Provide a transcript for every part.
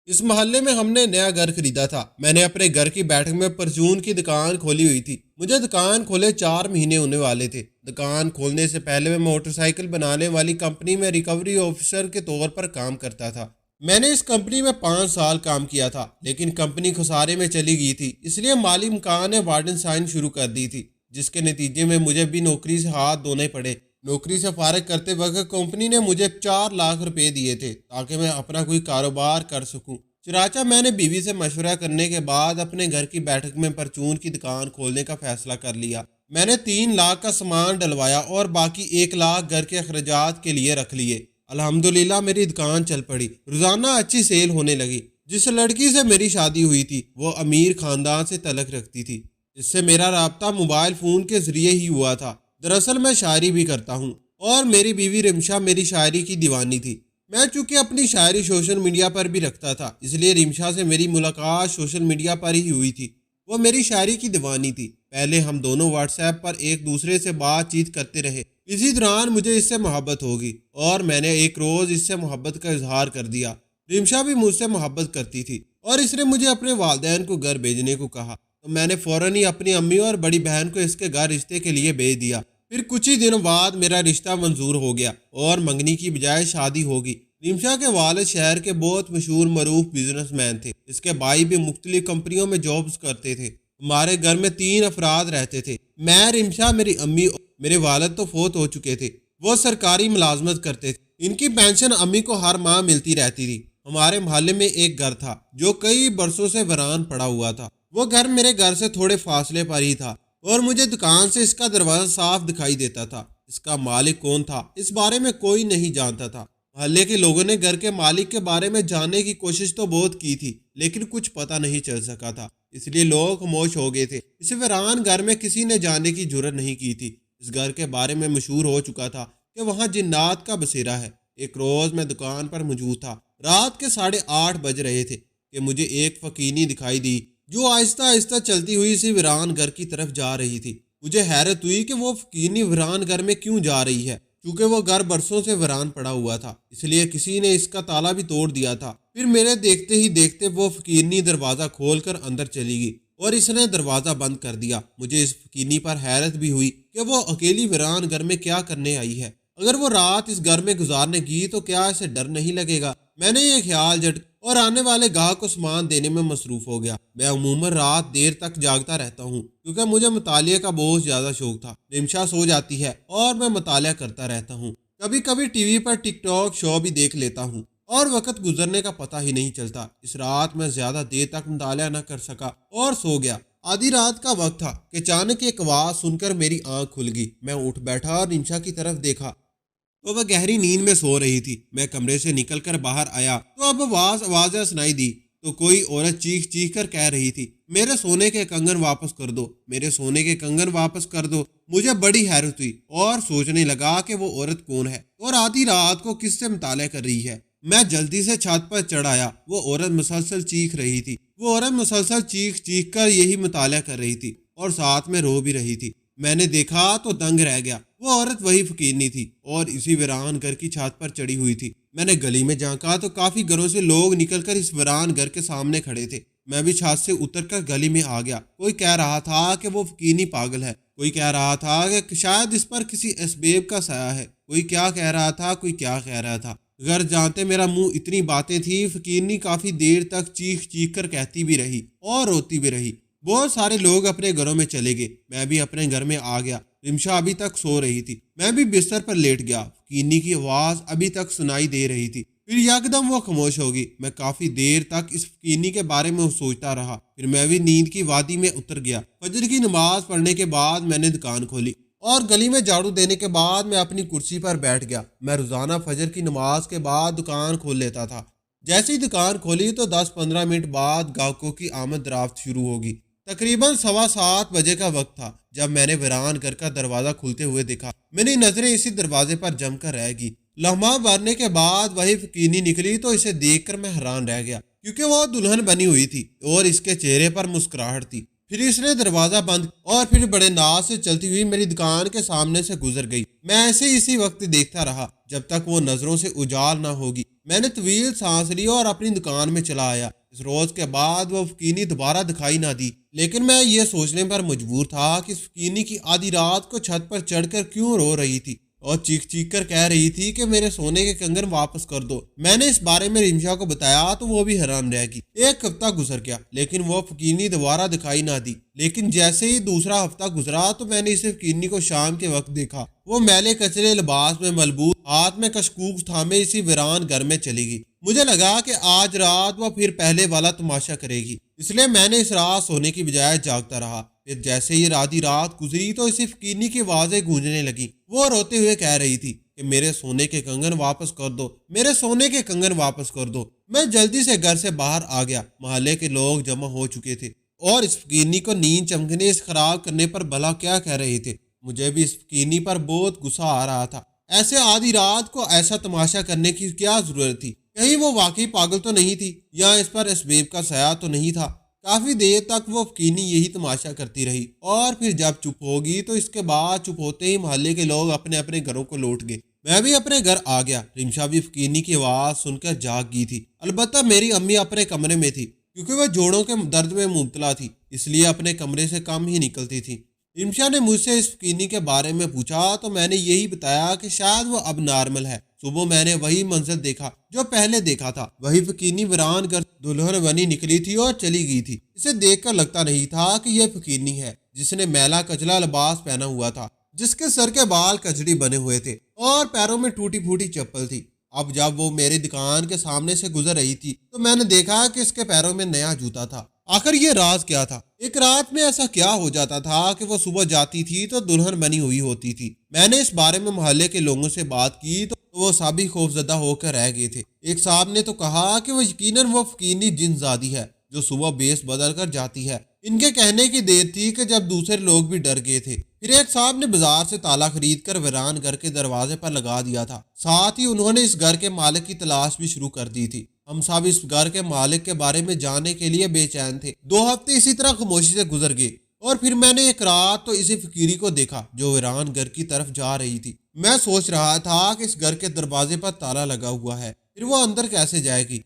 اس محلے میں ہم نے نیا گھر خریدا تھا۔ میں نے اپنے گھر کی بیٹھک میں پرچون کی دکان کھولی ہوئی تھی۔ مجھے دکان کھولے 4 مہینے ہونے والے تھے۔ دکان کھولنے سے پہلے میں موٹر سائیکل بنانے والی کمپنی میں ریکوری آفیسر کے طور پر کام کرتا تھا۔ میں نے اس کمپنی میں 5 سال کام کیا تھا، لیکن کمپنی خسارے میں چلی گئی تھی، اس لیے مالی مکان نے وارڈن سائن شروع کر دی تھی، جس کے نتیجے میں مجھے بھی نوکری سے ہاتھ دھونے پڑے۔ نوکری سے فارغ کرتے وقت کمپنی نے مجھے 4 لاکھ روپے دیے تھے تاکہ میں اپنا کوئی کاروبار کر سکوں۔ چنانچہ میں نے بیوی سے مشورہ کرنے کے بعد اپنے گھر کی بیٹھک میں پرچون کی دکان کھولنے کا فیصلہ کر لیا۔ میں نے 3 لاکھ کا سامان ڈلوایا اور باقی 1 لاکھ گھر کے اخراجات کے لیے رکھ لیے۔ الحمدللہ میری دکان چل پڑی، روزانہ اچھی سیل ہونے لگی۔ جس لڑکی سے میری شادی ہوئی تھی وہ امیر خاندان سے تعلق رکھتی تھی۔ اس سے میرا رابطہ موبائل فون کے ذریعے ہی ہوا تھا۔ دراصل میں شاعری بھی کرتا ہوں اور میری بیوی رمشا میری شاعری کی دیوانی تھی۔ میں چونکہ اپنی شاعری سوشل میڈیا پر بھی رکھتا تھا، اس لیے رمشا سے میری ملاقات سوشل میڈیا پر ہی ہوئی تھی۔ وہ میری شاعری کی دیوانی تھی۔ پہلے ہم دونوں واٹس ایپ پر ایک دوسرے سے بات چیت کرتے رہے۔ اسی دوران مجھے اس سے محبت ہوگی اور میں نے ایک روز اس سے محبت کا اظہار کر دیا۔ رمشا بھی مجھ سے محبت کرتی تھی اور اس نے مجھے اپنے والدین کو گھر بھیجنے کو کہا، تو میں نے فوراً ہی اپنی امی اور بڑی بہن کو اس کے گھر رشتے کے لیے بھیج دیا۔ پھر کچھ ہی دنوں بعد میرا رشتہ منظور ہو گیا اور منگنی کی بجائے شادی ہوگی۔ رمشا کے والد شہر کے بہت مشہور معروف بزنس مین تھے۔ اس کے بھائی بھی مختلف کمپنیوں میں جابز کرتے تھے۔ ہمارے گھر میں 3 افراد رہتے تھے، میں، رمشا، میری امی۔ میرے والد تو فوت ہو چکے تھے، وہ سرکاری ملازمت کرتے تھے۔ ان کی پینشن امی کو ہر ماہ ملتی رہتی تھی۔ ہمارے محلے میں ایک گھر تھا جو کئی برسوں سے ویران پڑا ہوا تھا۔ وہ گھر میرے گھر سے تھوڑے فاصلے پر ہی تھا اور مجھے دکان سے اس کا دروازہ صاف دکھائی دیتا تھا۔ اس کا مالک کون تھا اس بارے میں کوئی نہیں جانتا تھا۔ محلے کے لوگوں نے گھر کے مالک کے بارے میں جاننے کی کوشش تو بہت کی تھی، لیکن کچھ پتہ نہیں چل سکا تھا، اس لیے لوگ خاموش ہو گئے تھے۔ اس ویران گھر میں کسی نے جاننے کی جرات نہیں کی تھی۔ اس گھر کے بارے میں مشہور ہو چکا تھا کہ وہاں جنات کا بسیرا ہے۔ ایک روز میں دکان پر موجود تھا، رات کے 8:30 بج رہے تھے کہ مجھے ایک فقینی دکھائی دی جو آہستہ آہستہ چلتی ہوئی اسی ویران گھر کی طرف جا رہی تھی۔ مجھے حیرت ہوئی کہ وہ فقینی ویران گھر میں کیوں جا رہی ہے، چونکہ وہ گھر برسوں سے ویران پڑا ہوا تھا، اس لیے کسی نے اس کا تالا بھی توڑ دیا تھا۔ پھر میرے دیکھتے ہی دیکھتے وہ فقینی دروازہ کھول کر اندر چلی گئی اور اس نے دروازہ بند کر دیا۔ مجھے اس فقینی پر حیرت بھی ہوئی کہ وہ اکیلی ویران گھر میں کیا کرنے آئی ہے۔ اگر وہ رات اس گھر میں گزارنے گئی تو کیا اسے ڈر نہیں لگے گا؟ میں نے یہ خیال جٹ اور آنے والے گاہک کو سامان دینے میں مصروف ہو گیا۔ میں عموماً رات دیر تک جاگتا رہتا ہوں کیونکہ مجھے مطالعے کا بہت زیادہ شوق تھا۔ رمشا سو جاتی ہے اور میں مطالعہ کرتا رہتا ہوں۔ کبھی کبھی ٹی وی پر ٹک ٹاک شو بھی دیکھ لیتا ہوں اور وقت گزرنے کا پتہ ہی نہیں چلتا۔ اس رات میں زیادہ دیر تک مطالعہ نہ کر سکا اور سو گیا۔ آدھی رات کا وقت تھا کہ اچانک ایک آواز سن کر میری آنکھ کھل گئی۔ میں اٹھ بیٹھا اور رمشا کی طرف دیکھا تو وہ گہری نیند میں سو رہی تھی۔ میں کمرے سے نکل کر باہر آیا تو اب آوازیں سنائی دی تو کوئی عورت چیخ چیخ کر کہہ رہی تھی، میرے سونے کے کنگن واپس کر دو، میرے سونے کے کنگن واپس کر دو۔ مجھے بڑی حیرت ہوئی اور سوچنے لگا کہ وہ عورت کون ہے اور آدھی رات کو کس سے مطالعہ کر رہی ہے۔ میں جلدی سے چھت پر چڑھ آیا۔ وہ عورت مسلسل چیخ رہی تھی، وہ عورت مسلسل چیخ چیخ کر یہی مطالعہ کر رہی تھی اور ساتھ میں رو بھی رہی تھی۔ میں نے دیکھا تو دنگ رہ گیا۔ وہ عورت وہی فقیرنی تھی اور اسی ویران گھر کی چھت پر چڑھی ہوئی تھی۔ میں نے گلی میں جھانکا تو کافی گھروں سے لوگ نکل کر اس ویران گھر کے سامنے کھڑے تھے۔ میں بھی چھت سے اتر کر گلی میں آ گیا۔ کوئی کہہ رہا تھا کہ وہ فقیرنی پاگل ہے، کوئی کہہ رہا تھا کہ شاید اس پر کسی اسبیب کا سایہ ہے، کوئی کیا کہہ رہا تھا، کوئی کیا کہہ رہا تھا۔ گھر جانتے میرا منہ اتنی باتیں تھی۔ فقیرنی کافی دیر تک چیخ چیخ کر کہتی بھی رہی اور روتی بھی رہی۔ بہت سارے لوگ اپنے گھروں میں چلے گئے، میں بھی اپنے گھر میں آ گیا۔ رمشا ابھی تک سو رہی تھی، میں بھی بستر پر لیٹ گیا۔ فقیرنی کی آواز ابھی تک سنائی دے رہی تھی، پھر یکدم وہ خاموش ہوگی۔ میں کافی دیر تک اس فقیرنی کے بارے میں سوچتا رہا، پھر میں بھی نیند کی وادی میں اتر گیا۔ فجر کی نماز پڑھنے کے بعد میں نے دکان کھولی اور گلی میں جھاڑو دینے کے بعد میں اپنی کرسی پر بیٹھ گیا۔ میں روزانہ فجر کی نماز کے بعد دکان کھول لیتا تھا۔ جیسے ہی دکان کھولی تو 10-15 منٹ بعد گاہکوں کی آمد رفت شروع ہوگی۔ تقریباً 7:15 بجے کا وقت تھا جب میں نے ویران گھر کا دروازہ کھلتے ہوئے دیکھا۔ میری نظریں اسی دروازے پر جم کر رہ گئی۔ لمحہ بھرنے کے بعد وہی فقیرنی نکلی تو اسے دیکھ کر میں حیران رہ گیا کیونکہ وہ دلہن بنی ہوئی تھی اور اس کے چہرے پر مسکراہٹ تھی۔ پھر اس نے دروازہ بند اور پھر بڑے ناز سے چلتی ہوئی میری دکان کے سامنے سے گزر گئی۔ میں ایسے اسی وقت دیکھتا رہا جب تک وہ نظروں سے اجال نہ ہوگی۔ میں نے طویل سانس لی اور اپنی دکان میں چلا آیا۔ اس روز کے بعد وہ فقینی دوبارہ دکھائی نہ دی، لیکن میں یہ سوچنے پر مجبور تھا کہ اس فقینی کی آدھی رات کو چھت پر چڑھ کر کیوں رو رہی تھی اور چیخ چیخ کر کہہ رہی تھی کہ میرے سونے کے کنگن واپس کر دو۔ میں نے اس بارے میں رمشا کو بتایا تو وہ بھی حیران رہ گئی۔ ایک ہفتہ گزر گیا لیکن وہ فقینی دوبارہ دکھائی نہ دی، لیکن جیسے ہی دوسرا ہفتہ گزرا تو میں نے اسے فقینی کو شام کے وقت دیکھا۔ وہ میلے کچرے لباس میں ملبوس، ہاتھ میں کشکول تھامے اسی ویران گھر میں چلی گئی۔ مجھے لگا کہ آج رات وہ پھر پہلے والا تماشا کرے گی، اس لیے میں نے اس رات سونے کی بجائے جاگتا رہا۔ پھر جیسے ہی آدھی رات گزری تو اسی فقینی کی آوازیں گونجنے لگی۔ وہ روتے ہوئے کہہ رہی تھی کہ میرے سونے کے کنگن واپس کر دو، میرے سونے کے کنگن واپس کر دو۔ میں جلدی سے گھر سے باہر آ گیا۔ محلے کے لوگ جمع ہو چکے تھے اور اس فقینی کو نیند چمکنے اس خراب کرنے پر بھلا کیا کہہ رہے تھے۔ مجھے بھی اس فقینی پر بہت غصہ آ رہا تھا۔ ایسے آدھی رات کو ایسا تماشا کرنے کی کیا ضرورت تھی؟ کہیں وہ واقعی پاگل تو نہیں تھی یا اس پر اسبیب کا سایہ تو نہیں تھا؟ کافی دیر تک وہ فقینی یہی تماشا کرتی رہی اور پھر جب چپ ہوگی تو اس کے بعد چپ ہوتے ہی محلے کے لوگ اپنے اپنے گھروں کو لوٹ گئے۔ میں بھی اپنے گھر آ گیا۔ رمشا بھی فقینی کی آواز سن کر جاگ گئی تھی، البتہ میری امی اپنے کمرے میں تھی کیونکہ وہ جوڑوں کے درد میں مبتلا تھی، اس لیے اپنے کمرے سے کم ہی نکلتی تھی۔ رمشا نے مجھ سے اس فقینی کے بارے میں پوچھا تو میں نے یہی بتایا کہ شاید وہ اب نارمل ہے۔ صبح میں نے وہی منظر دیکھا جو پہلے دیکھا تھا۔ وہی فقینی ویران گھر دلہن بنی نکلی تھی اور چلی گئی تھی۔ اسے دیکھ کر لگتا نہیں تھا کہ یہ فقینی ہے جس نے میلا کچلا لباس پہنا ہوا تھا، جس کے سر کے بال کچڑی بنے ہوئے تھے اور پیروں میں ٹوٹی پھوٹی چپل تھی۔ اب جب وہ میری دکان کے سامنے سے گزر رہی تھی تو میں نے دیکھا کہ اس کے پیروں میں نیا جوتا تھا۔ آخر یہ راز کیا تھا؟ ایک رات میں ایسا کیا ہو جاتا تھا کہ وہ صبح جاتی تھی تو دلہن بنی ہوئی ہوتی تھی؟ میں نے اس بارے میں محلے کے لوگوں سے بات کی تو وہ سبھی خوفزدہ ہو کر رہ گئے تھے۔ ایک صاحب نے تو کہا کہ وہ یقیناً وہ فقینی جن زادی ہے جو صبح بیس بدل کر جاتی ہے۔ ان کے کہنے کی دیر تھی کہ جب دوسرے لوگ بھی ڈر گئے تھے۔ پھر ایک صاحب نے بازار سے تالا خرید کر ویران گھر کے دروازے پر لگا دیا تھا۔ ساتھ ہی انہوں نے اس گھر کے مالک کی تلاش بھی شروع کر دی تھی۔ ہم سب اس گھر کے مالک کے بارے میں جاننے کے لیے بے چین تھے۔ 2 ہفتے اسی طرح خاموشی سے گزر گئے اور پھر میں نے ایک رات تو اسی فقیری کو دیکھا جو ویران گھر کی طرف جا رہی تھی۔ میں سوچ رہا تھا کہ اس گھر کے دروازے پر تالا لگا ہوا ہے، پھر وہ اندر کیسے جائے گی؟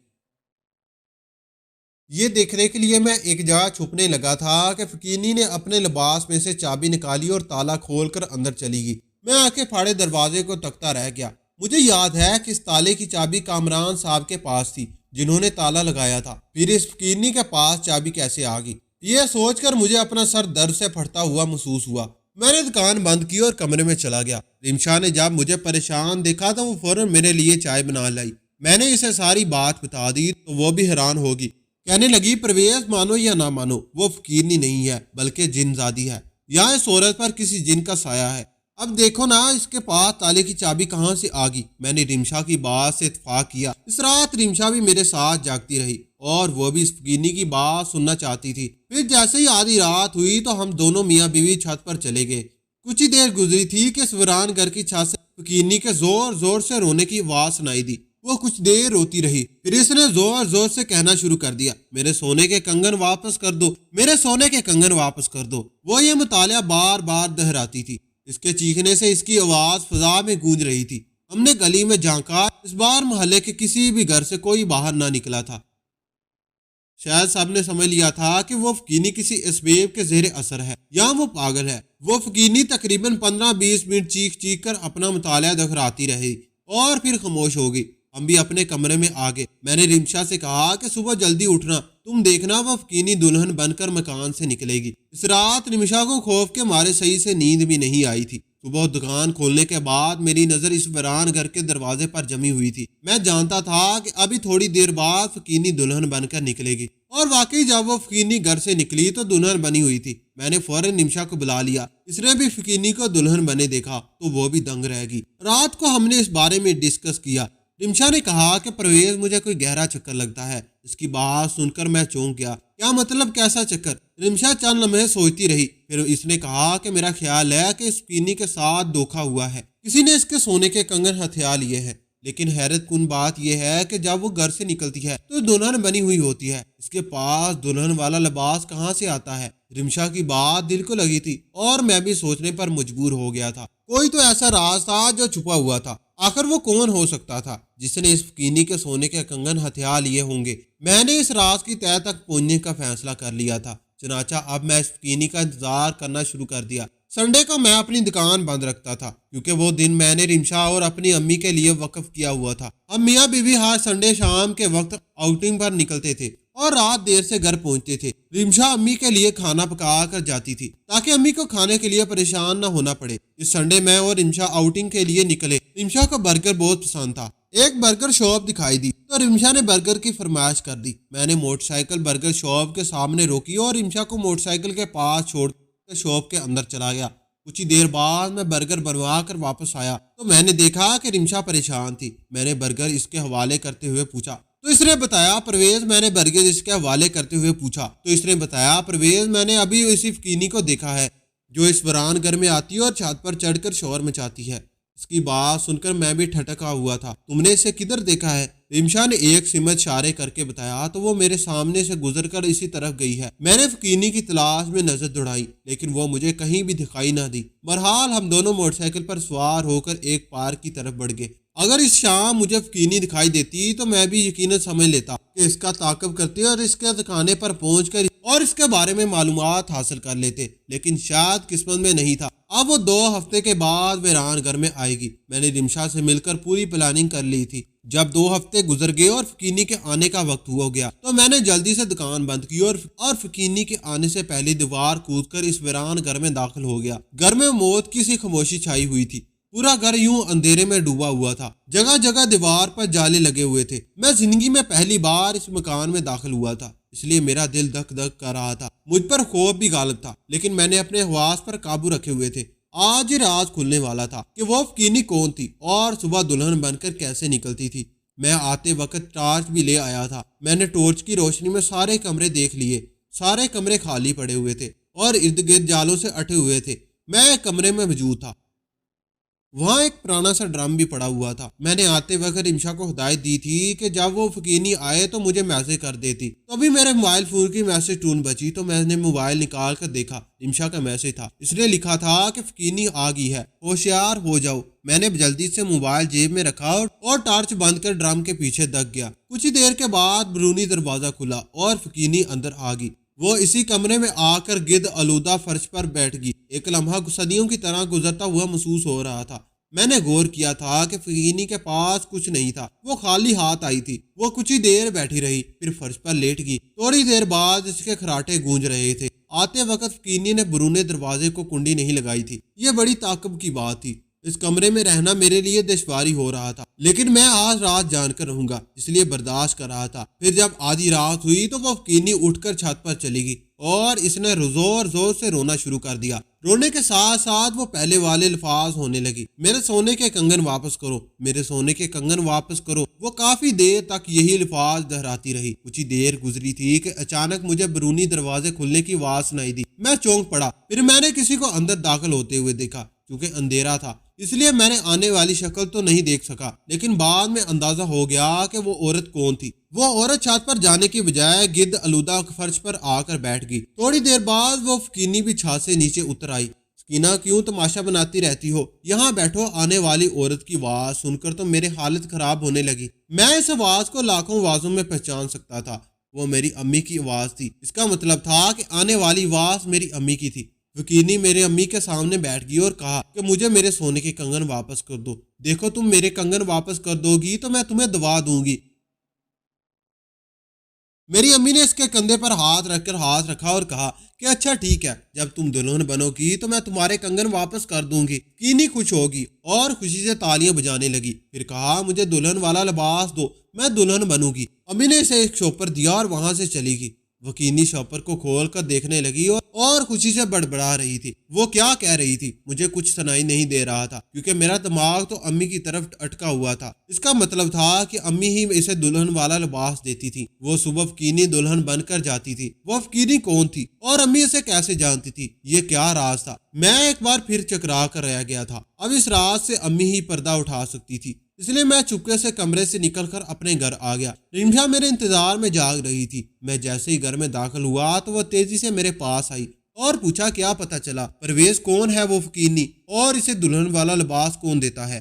یہ دیکھنے کے لیے میں ایک جگہ چھپنے لگا تھا کہ فقینی نے اپنے لباس میں سے چابی نکالی اور تالا کھول کر اندر چلی گئی۔ میں آنکھیں پھاڑے دروازے کو تکتا رہ گیا۔ مجھے یاد ہے کہ اس تالے کی چابی کامران صاحب کے پاس تھی جنہوں نے تالا لگایا تھا، پھر اس فقینی کے پاس چابی کیسے آ گئی؟ یہ سوچ کر مجھے اپنا سر درد سے پھٹتا ہوا محسوس ہوا۔ میں نے دکان بند کی اور کمرے میں چلا گیا۔ رمشا نے جب مجھے پریشان دیکھا تو وہ فوراً میرے لیے چائے بنا لائی۔ میں نے اسے ساری بات بتا دی تو وہ بھی حیران ہوگی۔ کہنے لگی، پرویز مانو یا نہ مانو وہ فقینی نہیں ہے بلکہ جن زادی ہے، یا اس عورت پر کسی جن کا سایہ ہے۔ اب دیکھو نا اس کے پاس تالے کی چابی کہاں سے آ گئی۔ میں نے رمشا کی بات سے اتفاق کیا۔ اس رات رمشا بھی میرے ساتھ جاگتی رہی اور وہ بھی اس فقینی کی بات سننا چاہتی تھی۔ پھر جیسے ہی آدھی رات ہوئی تو ہم دونوں میاں بیوی چھت پر چلے گئے۔ کچھ ہی دیر گزری تھی کہ اس ویران گھر کی چھت سے فقینی کے زور زور سے رونے کی آواز سنائی دی۔ وہ کچھ دیر روتی رہی، پھر اس نے زور زور سے کہنا شروع کر دیا، میرے سونے کے کنگن واپس کر دو، میرے سونے کے کنگن واپس کر دو۔ وہ یہ مطالعہ بار بار دہراتی تھی۔ اس کے چیخنے سے اس کی آواز فضا میں گونج رہی تھی۔ ہم نے گلی میں جھانکا، اس بار محلے کے کسی بھی گھر سے کوئی باہر نہ نکلا تھا۔ شاید سب نے سمجھ لیا تھا کہ وہ فقینی کسی اسبیب کے زیر اثر ہے یا وہ پاگل ہے۔ وہ فقینی تقریباً 15-20 منٹ چیخ چیخ کر اپنا مطالعہ دہراتی رہی اور پھر خاموش ہو گئی۔ ہم بھی اپنے کمرے میں آ گئے۔ میں نے رمشا سے کہا کہ صبح جلدی اٹھنا، تم دیکھنا وہ فقینی دلہن بن کر مکان سے نکلے گی۔ اس رات رمشا کو خوف کے مارے صحیح سے نیند بھی نہیں آئی تھی۔ صبح دکان کھولنے کے بعد میری نظر اس ویران گھر کے دروازے پر جمی ہوئی تھی۔ میں جانتا تھا کہ ابھی تھوڑی دیر بعد فقینی دلہن بن کر نکلے گی، اور واقعی جب وہ فقینی گھر سے نکلی تو دلہن بنی ہوئی تھی۔ میں نے فوراً رمشا کو بلا لیا۔ اس نے بھی فقینی کو دلہن بنے دیکھا تو وہ بھی دنگ رہ گئی۔ رات کو ہم نے اس بارے میں ڈسکس کیا۔ رمشا نے کہا کہ پرویز مجھے کوئی گہرا چکر لگتا ہے۔ اس کی بات سن کر میں چونک گیا۔ کیا مطلب، کیسا چکر؟ رمشا چند لمحے سوچتی رہی، پھر اس نے کہا کہ میرا خیال ہے کہ اس فقینی کے ساتھ دھوکا ہوا ہے، کسی نے اس کے سونے کے کنگن ہتھیا لیے ہیں۔ لیکن حیرت کن بات یہ ہے کہ جب وہ گھر سے نکلتی ہے تو دلہن بنی ہوئی ہوتی ہے، اس کے پاس دلہن والا لباس کہاں سے آتا ہے؟ رمشا کی بات دل کو لگی تھی اور میں بھی سوچنے پر مجبور ہو گیا تھا۔ کوئی تو ایسا راز تھا جو چھپا ہوا تھا۔ آخر وہ کون ہو سکتا تھا جس نے اس فقینی کے سونے کے کنگن ہتھیار لیے ہوں گے؟ میں نے اس راز کی تہہ تک پہنچنے کا فیصلہ کر لیا تھا، چنانچہ اب میں اس فقینی کا انتظار کرنا شروع کر دیا۔ سنڈے کو میں اپنی دکان بند رکھتا تھا کیونکہ وہ دن میں نے رمشا اور اپنی امی کے لیے وقف کیا ہوا تھا۔ ہم میاں بیوی ہر سنڈے شام کے وقت آؤٹنگ پر نکلتے تھے اور رات دیر سے گھر پہنچتے تھے۔ رمشا امی کے لیے کھانا پکا کر جاتی تھی تاکہ امی کو کھانے کے لیے پریشان نہ ہونا پڑے۔ اس سنڈے میں اور رمشا آؤٹنگ کے لیے نکلے۔ رمشا کو برگر بہت پسند تھا۔ ایک برگر شاپ دکھائی دی تو رمشا نے برگر کی فرمائش کر دی۔ میں نے موٹر سائیکل برگر شاپ کے سامنے روکی اور رمشا کو موٹر سائیکل کے پاس چھوڑ کر شاپ کے اندر چلا گیا۔ کچھ ہی دیر بعد میں برگر بنوا کر واپس آیا تو میں نے دیکھا کہ رمشا پریشان تھی۔ میں نے برگر اس کے حوالے کرتے ہوئے پوچھا تو اس نے بتایا پرویز میں نے برگر اس کے حوالے کرتے ہوئے پوچھا تو اس نے بتایا پرویز میں نے ابھی اسی فقینی کو دیکھا ہے جو اس ویران گھر میں آتی ہے اور چھت پر چڑھ کر شور مچاتی ہے۔ اس کی بات سن کر میں بھی ٹھٹکا ہوا تھا۔ تم نے اسے کدھر دیکھا ہے؟ رمشا نے ایک سمت اشارے کر کے بتایا تو وہ میرے سامنے سے گزر کر اسی طرف گئی ہے۔ میں نے فقینی کی تلاش میں نظر دوڑائی لیکن وہ مجھے کہیں بھی دکھائی نہ دی۔ بہرحال ہم دونوں موٹر سائیکل پر سوار ہو کر ایک پارک کی طرف بڑھ گئے۔ اگر اس شام مجھے فقینی دکھائی دیتی تو میں بھی یقیناً سمجھ لیتا کہ اس کا تعاقب کرتے اور اس کے ٹھکانے پر پہنچ کر اور اس کے بارے میں معلومات حاصل کر لیتے، لیکن شاید قسمت میں نہیں تھا۔ اب وہ 2 ہفتے کے بعد ویران گھر میں آئے گی۔ میں نے رمشا سے مل کر پوری پلاننگ کر لی تھی۔ جب 2 ہفتے گزر گئے اور فقینی کے آنے کا وقت ہو گیا تو میں نے جلدی سے دکان بند کی اور فقینی کے آنے سے پہلی دیوار کود کر اس ویران گھر میں داخل ہو گیا۔ گھر میں موت کی سی خاموشی چھائی ہوئی تھی۔ پورا گھر یوں اندھیرے میں ڈوبا ہوا تھا۔ جگہ جگہ دیوار پر جالے لگے ہوئے تھے۔ میں زندگی میں پہلی بار اس مکان میں داخل ہوا تھا، اس لیے میرا دل دھک دھک کر رہا تھا۔ مجھ پر خوف بھی غالب تھا لیکن میں نے اپنے حواس پر قابو رکھے ہوئے تھے۔ آج ہی راز کھلنے والا تھا کہ وہ فقینی کون تھی اور صبح دلہن بن کر کیسے نکلتی تھی۔ میں آتے وقت ٹارچ بھی لے آیا تھا۔ میں نے ٹارچ کی روشنی میں سارے کمرے دیکھ لیے۔ سارے کمرے خالی پڑے ہوئے تھے اور ارد گرد جالوں سے اٹے ہوئے تھے۔ میں ایک کمرے میں موجود تھا، وہاں ایک پرانا سا ڈرم بھی پڑا ہوا تھا۔ میں نے آتے وقت رمشا کو ہدایت دی تھی کہ جب وہ فقینی آئے تو مجھے میسج کر دیتی۔ تو ابھی میرے موبائل فون کی میسج ٹون بچی تو میں نے موبائل نکال کر دیکھا، رمشا کا میسج تھا۔ اس نے لکھا تھا کہ فقینی آ گئی ہے، ہوشیار ہو جاؤ۔ میں نے جلدی سے موبائل جیب میں رکھا اور ٹارچ بند کر ڈرم کے پیچھے دب گیا۔ کچھ ہی دیر کے بعد بیرونی دروازہ کھلا اور فقینی اندر آ گئی۔ وہ اسی کمرے میں آ کر گرد آلودہ فرش پر بیٹھ گئی۔ ایک لمحہ صدیوں کی طرح گزرتا ہوا محسوس ہو رہا تھا۔ میں نے غور کیا تھا کہ فقینی کے پاس کچھ نہیں تھا، وہ خالی ہاتھ آئی تھی۔ وہ کچھ ہی دیر بیٹھی رہی پھر فرش پر لیٹ گئی۔ تھوڑی دیر بعد اس کے خراٹے گونج رہے تھے۔ آتے وقت فقینی نے بیرونی دروازے کو کنڈی نہیں لگائی تھی۔ یہ بڑی تعجب کی بات تھی۔ اس کمرے میں رہنا میرے لیے دشواری ہو رہا تھا لیکن میں آج رات جان کر رہوں گا اس لیے برداشت کر رہا تھا۔ پھر جب آدھی رات ہوئی تو وہ فقینی اٹھ کر چھت پر چلی گئی اور اس نے زور زور سے رونا شروع کر دیا۔ رونے کے ساتھ ساتھ وہ پہلے والے الفاظ ہونے لگی، میرے سونے کے کنگن واپس کرو، میرے سونے کے کنگن واپس کرو۔ وہ کافی دیر تک یہی الفاظ دہراتی رہی۔ کچھ ہی دیر گزری تھی کہ اچانک مجھے بیرونی دروازے کھلنے کی آواز سنائی دی۔ میں چونک پڑا، پھر میں نے کسی کو اندر داخل ہوتے ہوئے دیکھا۔ چونکہ اندھیرا تھا اس لیے میں نے آنے والی شکل تو نہیں دیکھ سکا لیکن بعد میں اندازہ ہو گیا کہ وہ عورت کون تھی۔ وہ عورت چھت پر جانے کی بجائے گرد آلودہ فرش پر آ کر بیٹھ گئی۔ تھوڑی دیر بعد وہ فقینی بھی چھت سے نیچے اتر آئی۔ سکینہ کیوں تماشا بناتی رہتی ہو، یہاں بیٹھو۔ آنے والی عورت کی آواز سن کر تو میری حالت خراب ہونے لگی۔ میں اس آواز کو لاکھوں آوازوں میں پہچان سکتا تھا۔ وہ میری امی کی آواز تھی۔ اس کا مطلب تھا کہ آنے والی آواز میری امی کی تھی۔ فقینی میرے امی کے سامنے بیٹھ گئی اور کہا کہ مجھے میرے سونے کے کنگن واپس کر دو۔ دیکھو تم میرے کنگن واپس کر دو گی تو میں تمہیں دوا دوں گی۔ میری امی نے اس کے کندھے پر ہاتھ رکھ کر ہاتھ رکھا اور کہا کہ اچھا ٹھیک ہے، جب تم دلہن بنو گی تو میں تمہارے کنگن واپس کر دوں گی۔ فقینی خوش ہوگی اور خوشی سے تالیاں بجانے لگی۔ پھر کہا مجھے دلہن والا لباس دو، میں دلہن بنوں گی۔ امی نے اسے ایک شاپر دیا اور وہاں سے چلی گئی۔ فقینی شاپر کو کھول کر دیکھنے لگی اور خوشی سے بڑبڑا رہی تھی۔ وہ کیا کہہ رہی تھی مجھے کچھ سنائی نہیں دے رہا تھا کیونکہ میرا دماغ تو امی کی طرف اٹکا ہوا تھا۔ اس کا مطلب تھا کہ امی ہی اسے دلہن والا لباس دیتی تھی۔ وہ صبح فقینی دلہن بن کر جاتی تھی۔ وہ فقینی کون تھی اور امی اسے کیسے جانتی تھی؟ یہ کیا راز تھا؟ میں ایک بار پھر چکرا کر رہ گیا تھا۔ اب اس راز سے امی ہی پردہ اٹھا سکتی تھی، اس لیے میں چپکے سے کمرے سے نکل کر اپنے گھر آ گیا۔ رمشا میرے انتظار میں جاگ رہی تھی۔ میں جیسے ہی گھر میں داخل ہوا تو وہ تیزی سے میرے پاس آئی اور پوچھا کیا پتہ چلا؟ پرویز کون ہے وہ فقینی اور اسے دلہن والا لباس کون دیتا ہے؟